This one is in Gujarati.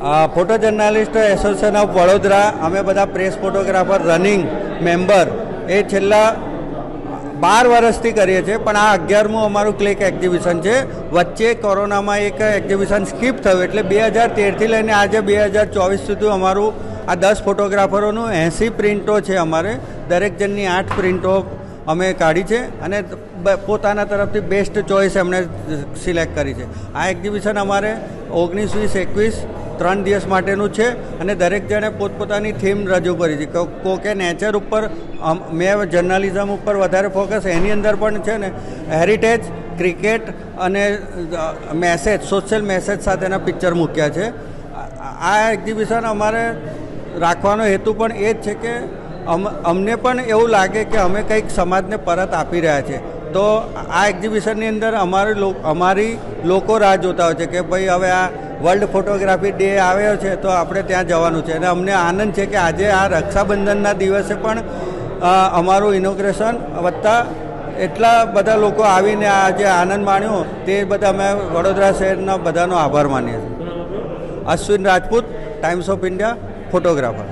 Photo journalist association of Vadodara અમે બધા પ્રેસ ફોટોગ્રાફર રનિંગ મેમ્બર એ છેલ્લા 12 વર્ષથી કરીએ છીએ, પણ આ 11મું અમારું ક્લિક એક્ઝિબિશન છે. વચ્ચે કોરોનામાં એક એક્ઝિબિશન સ્કીપ થયું એટલે 2013થી લઈને આજે 2024 સુધી અમારું આ 10 ફોટોગ્રાફરોનું 80 પ્રિન્ટો છે. અમારે દરેક જણની 8 પ્રિન્ટો અમે કાઢી છે અને પોતાના તરફથી બેસ્ટ ચોઇસ એમણે સિલેક્ટ કરી છે. આ એક્ઝિબિશન અમારે 19, 20, 21 3 દિવસ માટેનું છે અને દરેક જણે પોતપોતાની થીમ રજૂ કરી છે. કોકે નેચર ઉપર, મેં જર્નલિઝમ ઉપર વધારે ફોકસ, એની અંદર પણ છે ને હેરિટેજ, ક્રિકેટ અને મેસેજ, સોશિયલ મેસેજ સાથેના પિક્ચર મૂક્યા છે. આ એક્ઝિબિશન અમારે રાખવાનો હેતુ પણ એ જ છે કે અમને પણ એવું લાગે કે અમે કંઈક સમાજને પરત આપી રહ્યા છીએ. તો આ એક્ઝિબિશનની અંદર અમારી લોકો રાહ જોતા હોય છે કે ભાઈ હવે આ વર્લ્ડ ફોટોગ્રાફી ડે આવ્યો છે તો આપણે ત્યાં જવાનું છે. અને અમને આનંદ છે કે આજે આ રક્ષાબંધનના દિવસે પણ અમારું ઇનોગ્રેશન વત્તા એટલા બધા લોકો આવીને આજે આનંદ માણ્યો તે બધા અમે વડોદરા શહેરના બધાનો આભાર માનીએ છીએ. Ashwin Rajput, times of India, photographer.